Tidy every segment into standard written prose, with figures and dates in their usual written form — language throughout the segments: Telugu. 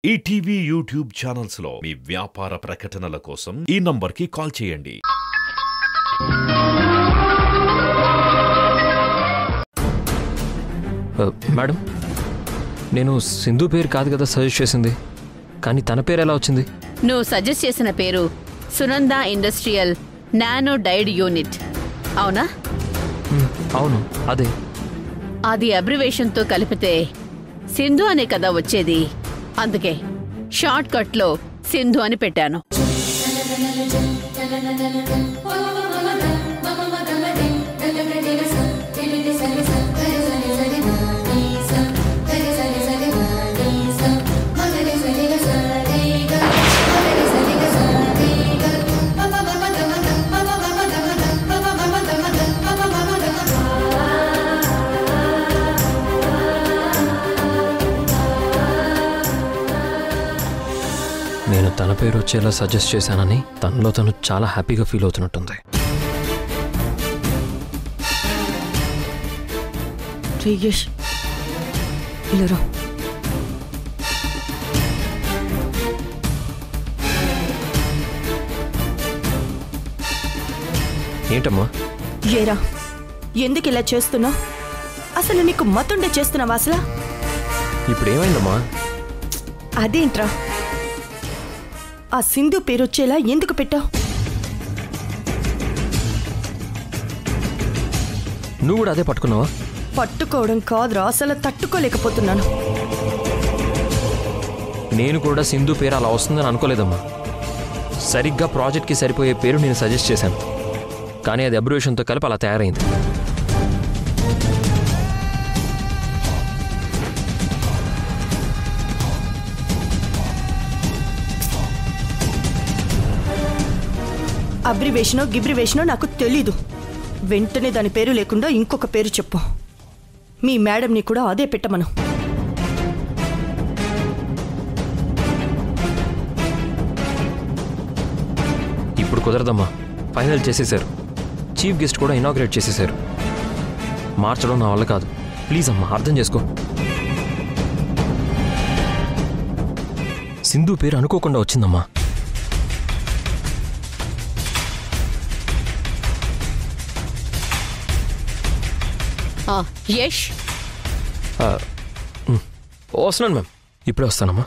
ఈటీవీ యూట్యూబ్ ఛానల్స్ లో మీ వ్యాపార ప్రకటనల కోసం ఈ నంబర్కి కాల్ చేయండి. మేడం, నేను సింధు పేరు కాదు కదా సజెస్ట్ చేసింది, కానీ తన పేరు ఎలా వచ్చింది? నువ్వు సజెస్ట్ చేసిన పేరు Sunanda industrial nano died unit, అవునా? అవును, అదే. అది అబ్రివేషన్తో కలిపితే సింధు అనే కదా వచ్చేది. అందుకే షార్ట్ కట్లో సింధు అని పెట్టాను. నేను తన పేరు వచ్చేలా సజెస్ట్ చేశానని తనలో తను చాలా హ్యాపీగా ఫీల్ అవుతున్నట్టుంది. ఏంటమ్మా? ఏరా, ఎందుకు ఇలా చేస్తున్నావు? అసలు నీకు మతుండే చేస్తున్నావా? అసలు ఇప్పుడు ఏమైందమ్మా? అదేంట్రా, ఆ సింధు పేరు వచ్చేలా ఎందుకు పెట్టావు? నువ్వు కూడా అదే పట్టుకున్నావా? పట్టుకోవడం కాదురా, అసలు తట్టుకోలేకపోతున్నాను. నేను కూడా సింధు పేరు అలా వస్తుందని అనుకోలేదమ్మా. సరిగ్గా ప్రాజెక్ట్కి సరిపోయే పేరు నేను సజెస్ట్ చేశాను, కానీ అది అబ్రివేషన్తో కలిపి అలా తయారైంది. అబ్రివేషనో గిబ్రివేషనో నాకు తెలీదు. వెంటనే దాని పేరు లేకుండా ఇంకొక పేరు చెప్పు. మీ మేడంని కూడా అదే పెట్టమను. ఇప్పుడు కుదరదమ్మా, ఫైనల్ చేసేశారు. చీఫ్ గెస్ట్ కూడా ఇనాగ్రేట్ చేసేశారు. మార్చడం నా వల్ల కాదు. ప్లీజ్ అమ్మా, అర్థం చేసుకో. సింధు పేరు అనుకోకుండా వచ్చిందమ్మా. యష్, వస్తున్నాను మ్యామ్, ఇప్పుడే వస్తానమ్మా.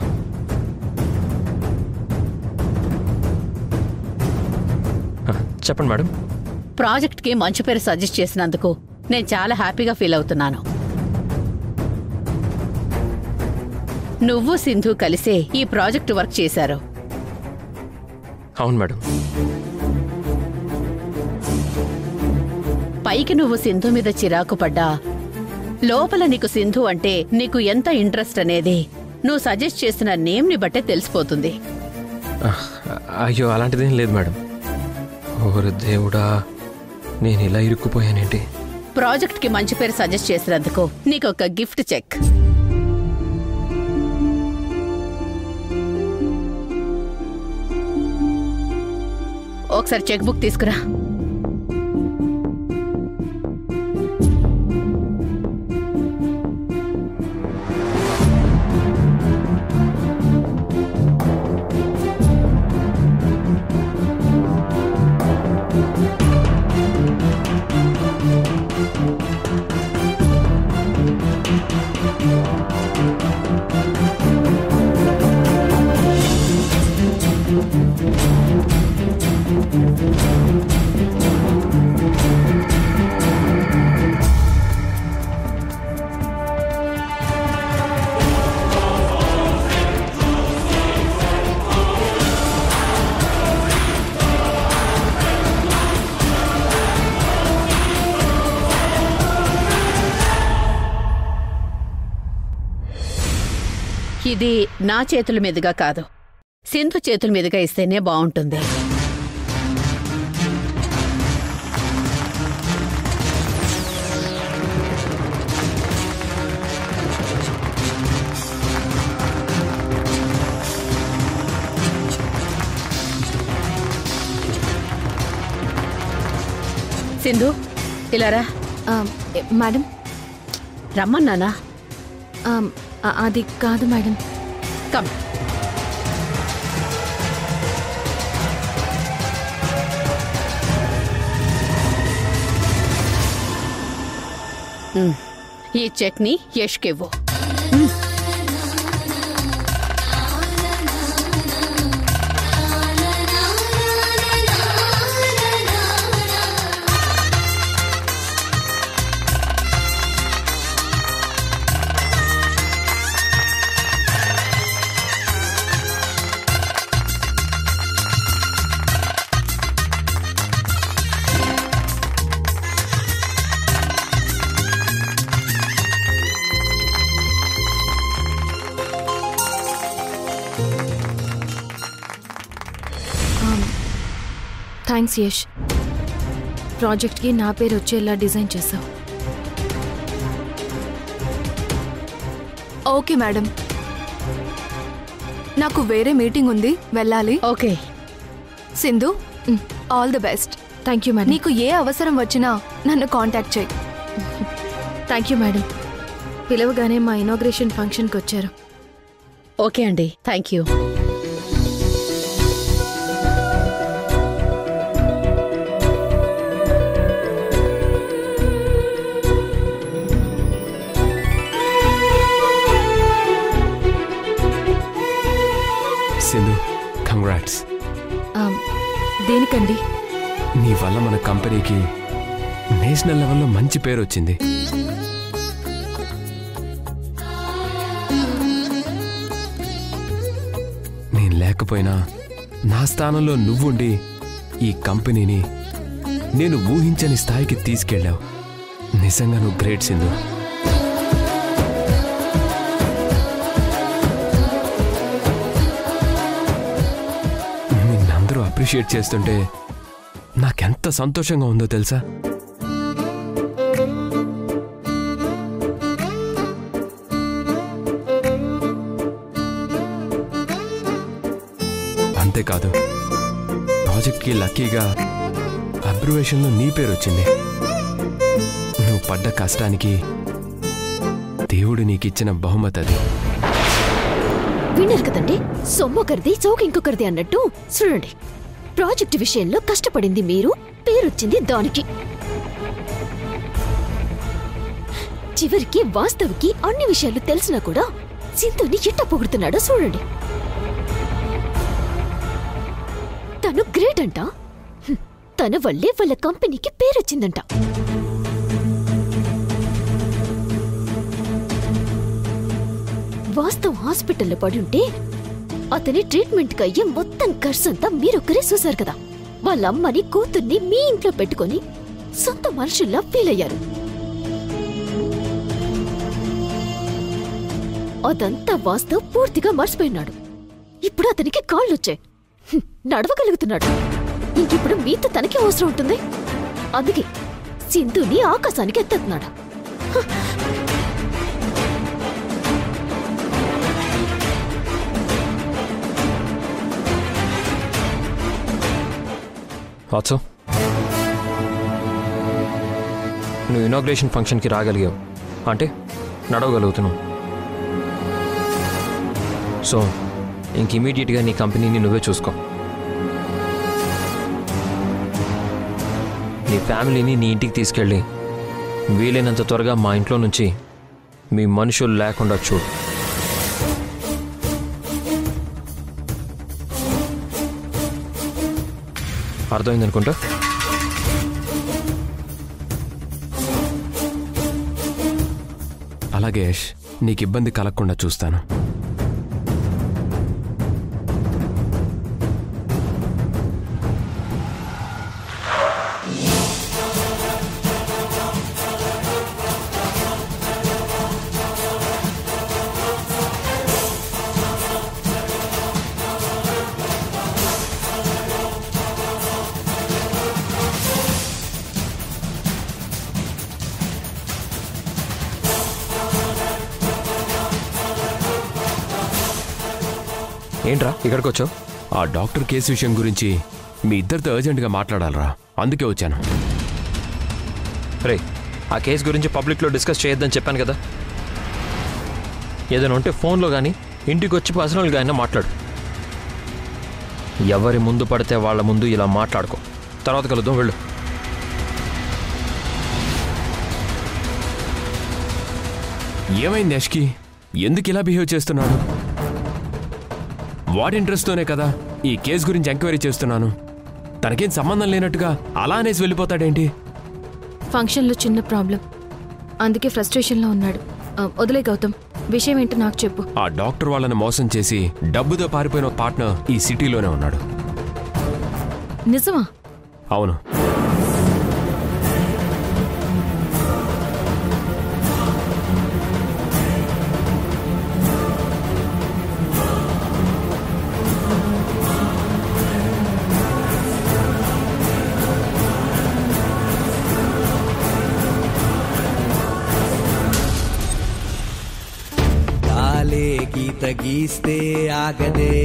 చెప్పండి మేడం. ప్రాజెక్ట్కి మంచి పేరు సజెస్ట్ చేసినందుకు నేను చాలా హ్యాపీగా ఫీల్ అవుతున్నాను. నువ్వు సింధు కలిసే ఈ ప్రాజెక్ట్ వర్క్ చేశారు. అవును మేడం. పైకి నువ్వు సింధు మీద చిరాకు పడ్డా లోపల నీకు సింధు అంటే నీకు ఎంత ఇంట్రెస్ట్ అనేది నువ్వు సజెస్ట్ చేసిన నేమ్ని బట్టే తెలిసిపోతుంది. అయ్యో, అలాంటిదేం లేదు మేడం. ఓరు దేవుడా, నేను ఇలా ఇరుక్కుపోయానేంటి? ప్రాజెక్ట్కి మంచి పేరు సజెస్ట్ చేసినందుకు నీకు ఒక గిఫ్ట్ చెక్. ఒకసారి చెక్ బుక్ తీసుకురా. ఇది నా చేతుల మీదుగా కాదు, సింధు చేతుల మీదుగా ఇస్తేనే బాగుంటుంది. సింధు, ఇలా రా. మేడం, రమ్మన్నానా? అది కాదు మేడం. కమ్. ఈ చెక్ని యష్కివ్వు. థ్యాంక్స్ యష్. ప్రాజెక్ట్కి నా పేరు వచ్చేలా డిజైన్ చేశావు. ఓకే మేడం, నాకు వేరే మీటింగ్ ఉంది, వెళ్ళాలి. Okay Sindhu, all the best. Thank you madam. నీకు ఏ అవసరం వచ్చినా నన్ను కాంటాక్ట్ చేయి. Thank you madam. పిలవగానే మా ఇనాగ్రేషన్ ఫంక్షన్కి వచ్చారు. ఓకే అండి, థ్యాంక్ యూ. సింధు, కంగ్రాట్స్. దేనికండి? నీ వల్ల మన కంపెనీకి నేషనల్ లెవెల్లో మంచి పేరు వచ్చింది. నేను లేకపోయినా నా స్థానంలో నువ్వుండి ఈ కంపెనీని నేను ఊహించని స్థాయికి తీసుకెళ్ళావు. నిజంగా నువ్వు గ్రేట్ సింధు. నిన్నందరూ అప్రిషియేట్ చేస్తుంటే నాకెంత సంతోషంగా ఉందో తెలుసా? అంతేకాదు, ప్రాజెక్ట్కి లక్కీగా అబ్రివేషన్లో నీ పేరు వచ్చింది. నువ్వు పడ్డ కష్టానికి దేవుడు నీకిచ్చిన బహుమతి అది. విన్నారు కదండి, సొమ్మొకరిది చౌక ఇంకొకరిది అన్నట్టు. చూడండి, ప్రాజెక్టు విషయంలో కష్టపడింది మీరు, పేరొచ్చింది దానికి. చివరికి వాస్తవికి అన్ని విషయాలు తెలిసినా కూడా సింధుని ఎట్ట పొగుడుతున్నాడో చూడండి. తను గ్రేట్ అంట. తన వల్లే వాళ్ళ కంపెనీకి పేరొచ్చిందంట. వాస్తవ్ హాస్పిటల్లో పడి ఉంటే అతని ట్రీట్మెంట్కి అయ్యే మొత్తం ఖర్చంతా మీరొక్కరే చూశారు కదా. వాళ్ళ అమ్మని కూతుర్ని మీ ఇంట్లో పెట్టుకొని సొంత మనుషుల్లా ఫీల్ అయ్యారు. అదంతా వాస్తవ్ పూర్తిగా మర్చిపోయినాడు. ఇప్పుడు అతనికి కాళ్ళొచ్చాయి, నడవగలుగుతున్నాడు. ఇంకిప్పుడు మీతో తనకి అవసరం ఉంటుంది. అందుకే సింధుని ఆకాశానికి ఎత్తేస్తున్నాడు. వాట్సో, నువ్వు ఇనాగ్రేషన్ ఫంక్షన్కి రాగలిగావు అంటే నడవగలుగుతున్నావు. సో ఇంక ఇమీడియట్గా నీ కంపెనీని నువ్వే చూసుకో. నీ ఫ్యామిలీని నీ ఇంటికి తీసుకెళ్ళి వీలైనంత త్వరగా మా ఇంట్లో నుంచి మీ మనుషులు లేకుండా చూడు. అర్థమైందనుకుంటా? అలాగే యష్, నీకు ఇబ్బంది కలగకుండా చూస్తాను. ఏంట్రా ఇక్కడికి వచ్చావు? ఆ డాక్టర్ కేసు విషయం గురించి మీ ఇద్దరితో అర్జెంటుగా మాట్లాడాలరా, అందుకే వచ్చాను. రే, ఆ కేసు గురించి పబ్లిక్లో డిస్కస్ చేయొద్దని చెప్పాను కదా. ఏదైనా ఉంటే ఫోన్లో కానీ ఇంటికి వచ్చి పర్సనల్గా అయినా మాట్లాడు. ఎవరి ముందు పడితే వాళ్ళ ముందు ఇలా మాట్లాడుకో. తర్వాత కలుద్దాం, వెళ్ళు. ఏమైంది యష్కి? ఎందుకు ఇలా బిహేవ్ చేస్తున్నాడు? వాడి ఇంట్రెస్ట్తోనే కదా ఈ కేసు గురించి ఎంక్వైరీ చేస్తున్నాను. తనకేం సంబంధం లేనట్టుగా అలా అనేసి వెళ్ళిపోతాడేంటి? ఫంక్షన్లో చిన్న ప్రాబ్లం, అందుకే ఫ్రస్ట్రేషన్లో ఉన్నాడు. వదిలే గౌతమ్, విషయం ఏంటో నాకు చెప్పు. ఆ డాక్టర్ వాళ్ళని మోసం చేసి డబ్బుతో పారిపోయిన పార్ట్నర్ ఈ సిటీలోనే ఉన్నాడు. నిజమా? అవును. గీత గీస్తే ఆగదే,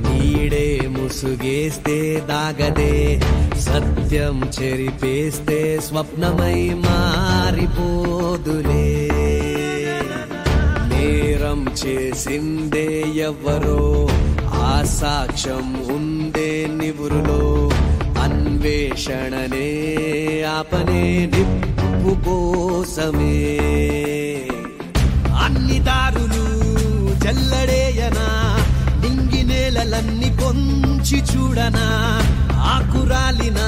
నీడే ముసుగేస్తే దాగదే, సత్యం చెరిపేస్తే స్వప్నమై మారిపోదులే. నేరం చేసిందే ఎవ్వరో, ఆ సాక్ష్యం ఉందే నివురులో, అన్వేషణనే ఆపనే నిప్పు కోసమే. అన్ని దారులు జల్లడేయనా, నింగి నేలలన్నీ పొంచి చూడనా, ఆకురాలినా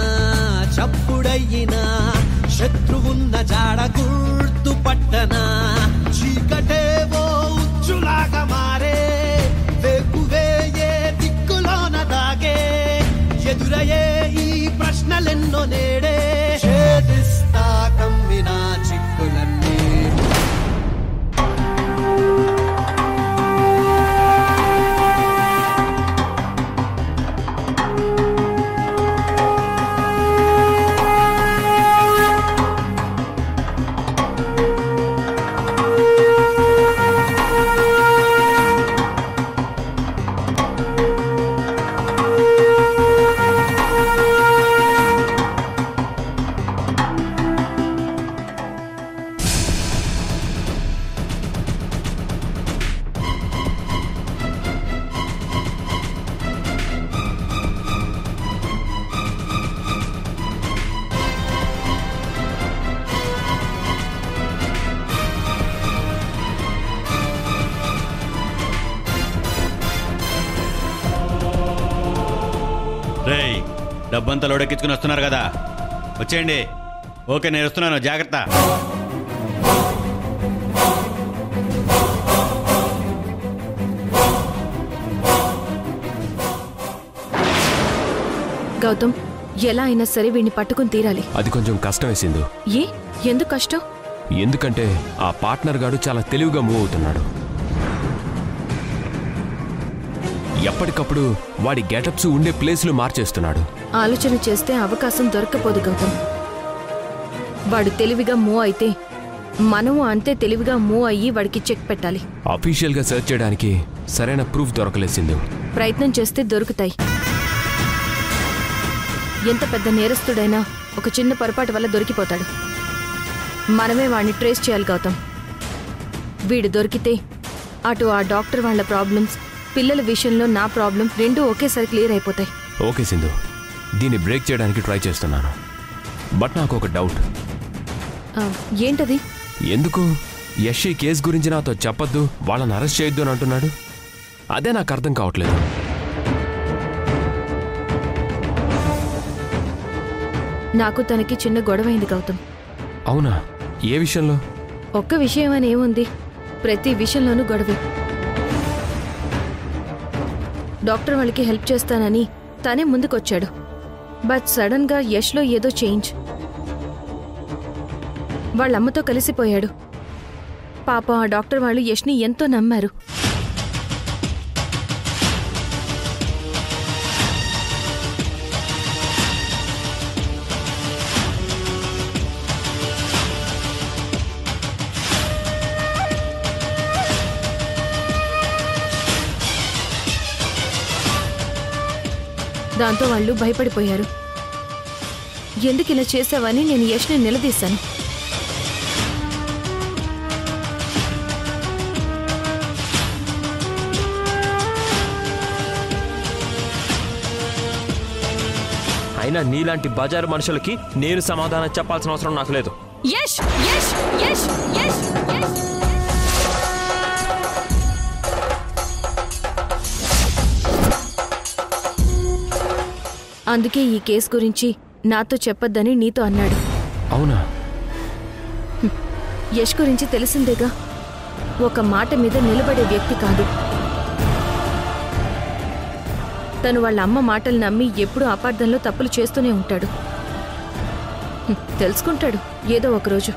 చప్పుడయ్యినా, శత్రువున్న జాడ గుర్తు పట్టనా, చీకటేవో ఉచ్చులాగా మారే, వేకువేయే దిక్కులోన దాగే, ఎదురయ్యే ఈ ప్రశ్నలెన్నో నేడే ఛేదిస్తా కమ్మినా చిక్కులన్నీ. రేయ్, డబ్బంతా లోడెక్కించుకుని వస్తున్నారు కదా, వచ్చేయండి. ఓకే, నేను వస్తున్నాను, జాగ్రత్త. గౌతమ్, ఎలా అయినా సరే వీడిని పట్టుకుని తీరాలి. అది కొంచెం కష్టం వేసింది. ఎందుకు కష్టం? ఎందుకంటే ఆ పార్ట్నర్ గాడు చాలా తెలివిగా మూవ్ అవుతున్నాడు. ఎప్పటికప్పుడు వాడి గెటప్స్ ఉండే ప్లేస్లు మార్చేస్తున్నాడు. ఆలోచన చేస్తే అవకాశం దొరకపోదు గౌతమ్. వాడు తెలివిగా మూవ్ అయితే మనము అంతే తెలివిగా మూవ్ అయ్యి వాడికి చెక్ పెట్టాలి. అఫీషియల్ గా సెర్చ్ చేయడానికి సరైన ప్రూఫ్ దొరకలేసింది. ప్రయత్నం చేస్తే దొరుకుతాయి. ఎంత పెద్ద నేరస్తుడైనా ఒక చిన్న పొరపాటు వల్ల దొరికిపోతాడు. మనమే వాడిని ట్రేస్ చేయాలి గౌతమ్. వీడు దొరికితే అటు ఆ డాక్టర్ వాళ్ళ ప్రాబ్లమ్స్, పిల్లల విషయంలో నా ప్రాబ్లం రెండూ ఒకేసారి క్లియర్ అయిపోతాయి. ఓకే సింధు, దీన్ని బ్రేక్ చేయడానికి ట్రై చేస్తున్నాను. బట్ నాకు ఒక డౌట్. ఏంటది? ఎందుకు యష్ ఈ కేసు గురించి నాతో చెప్పొద్దు, వాళ్ళని అరెస్ట్ చేయొద్దు అని అంటున్నాడు? అదే నాకు అర్థం కావట్లేదు. నాకు తనకి చిన్న గొడవైంది గౌతమ్. అవునా? ఏ విషయంలో? ఒక్క విషయం అని ఏముంది, ప్రతి విషయంలోనూ గొడవే. డాక్టర్ వాళ్ళకి హెల్ప్ చేస్తానని తనే ముందుకొచ్చాడు. బట్ సడన్ గా యష్లో ఏదో చేంజ్. వాళ్ళమ్మతో కలిసిపోయాడు. పాపం ఆ డాక్టర్ వాళ్ళు యష్ని ఎంతో నమ్మారు. దాంతో వాళ్ళు భయపడిపోయారు. ఎందుకు ఇలా చేసావని నేను యష్ని నిలదీశాను. అయినా నీలాంటి బజారు మనుషులకి నేను సమాధానం చెప్పాల్సిన అవసరం నాకు లేదు. యష్ యష్ యష్ యష్ యష్ అందుకే ఈ కేసు గురించి నాతో చెప్పొద్దని నీతో అన్నాడు. అవునా? యష్ గురించి తెలిసిందేగా, ఒక మాట మీద నిలబడే వ్యక్తి కాదు. తను వాళ్ళ అమ్మ మాటలు నమ్మి ఎప్పుడూ అపార్థంలో తప్పులు చేస్తూనే ఉంటాడు. తెలుసుకుంటాడు ఏదో ఒకరోజు.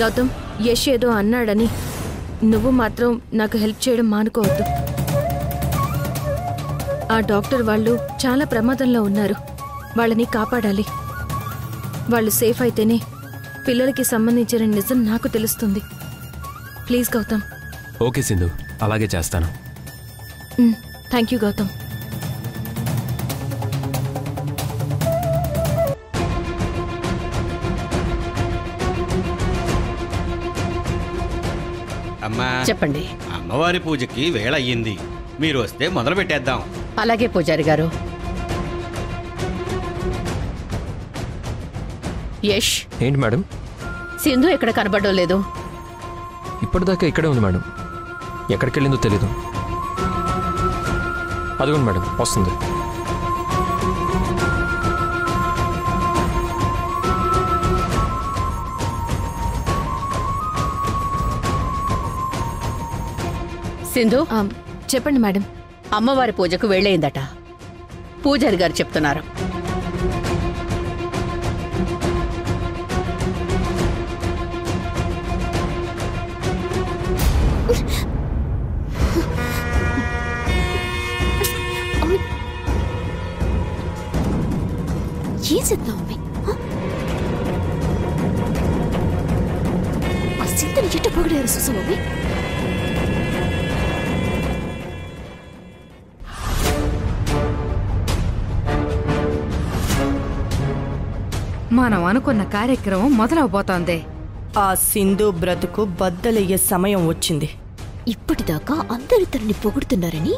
గౌతమ్, యష్ ఏదో అన్నాడని నువ్వు మాత్రం నాకు హెల్ప్ చేయడం మానుకోవద్దు. ఆ డాక్టర్ వాళ్ళు చాలా ప్రమాదంలో ఉన్నారు. వాళ్ళని కాపాడాలి. వాళ్ళు సేఫ్ అయితేనే పిల్లలకి సంబంధించిన నిజం నాకు తెలుస్తుంది. ప్లీజ్ గౌతమ్. ఓకే సింధు, అలాగే చేస్తాను. Thank you Gautam. అమ్మా, చెప్పండి. అమ్మవారి పూజకి వేళ అయ్యింది. మీరు వస్తే మొదలు పెట్టేద్దాం. అలాగే పూజారి గారు. యష్, ఏంటి మేడం? సింధు ఎక్కడ కనబడడం లేదు. ఇప్పటిదాకా ఇక్కడే ఉంది మేడం. ఎక్కడికి వెళ్ళిందో తెలీదు. అదిగోండి మేడం, వస్తుంది. సింధు, చెప్పండి మేడం. అమ్మవారి పూజకు వెళ్ళయిందట. పూజారి గారు చెప్తున్నారు. ఏం చేద్దాం అమ్మాయి? ఆ సింధుని ఎట్ట పొగిడారు సుసమమ్మి? మనం అనుకున్న కార్యక్రమం మొదలవబోతోంది. ఆ సింధు బ్రతుకు బద్దలయ్యే సమయం వచ్చింది. ఇప్పటిదాకా అందరూ తనని పొగుడుతున్నారని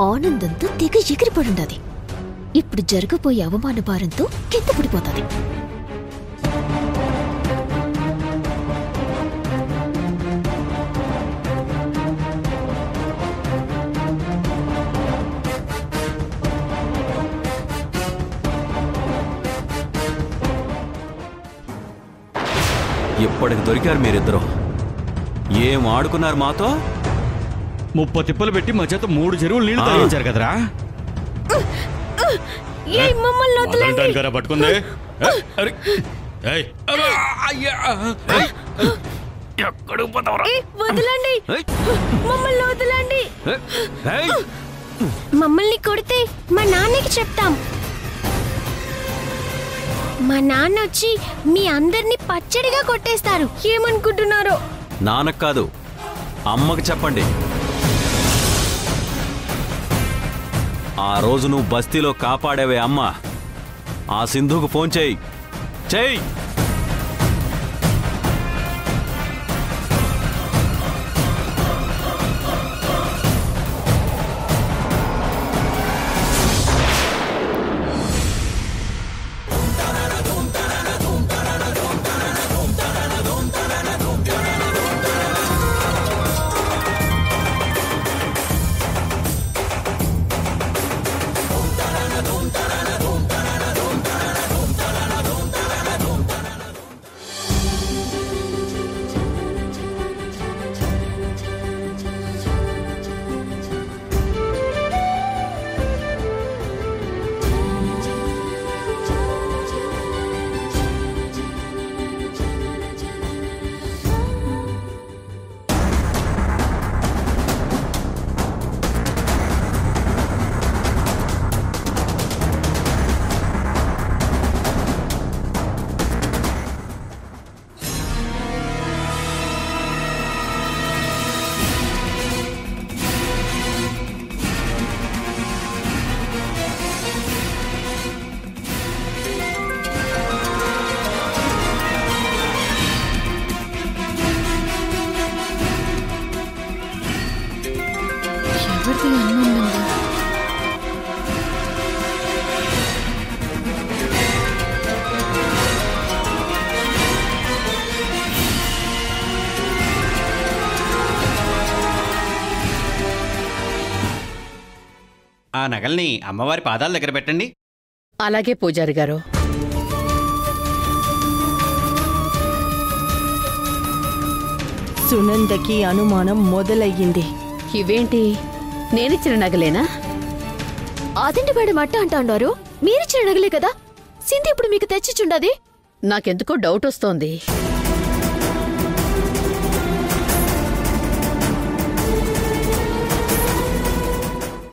ఆనందంతో తెగ ఎగిరిపడుండది. ఇప్పుడు జరగబోయే అవమాన భారంతో కింద పడిపోతుంది. ఇప్పటికి దొరికారు మీరిద్దరు. ఏం ఆడుకున్నారు మాతో? 30 తిప్పలు పెట్టి మా చేత 3 చెరువులు నీళ్లు తాగించారు కదరా. పట్టుకుంది. ఎక్కడికి పోతావురా? వదలండి, మమ్మల్ని వదలండి. మమ్మల్ని కొడితే మా నాన్నకి చెప్తాం. మా నాన్న వచ్చి మీ అందరినీ పచ్చడిగా కొట్టేస్తారు. ఏమనుకుంటున్నారో? నాన్నకు కాదు, అమ్మకి చెప్పండి. ఆ రోజు నువ్వు బస్తీలో కాపాడేవే అమ్మ, ఆ సింధుకు ఫోన్ చేయి. చెయ్యి. నగల్ని అమ్మవారి పాదాల దగ్గర పెట్టండి. అలాగే పూజారి గారు. సునందకి అనుమానం మొదలయ్యింది. ఇవేంటి, నేనిచ్చిన నగలేనా? అదేంటి మేడం అట్ట అంటారు? మీరిచ్చిన నగలే కదా, సింధు ఇప్పుడు మీకు తెచ్చిచుండది. నాకెందుకో డౌట్ వస్తోంది.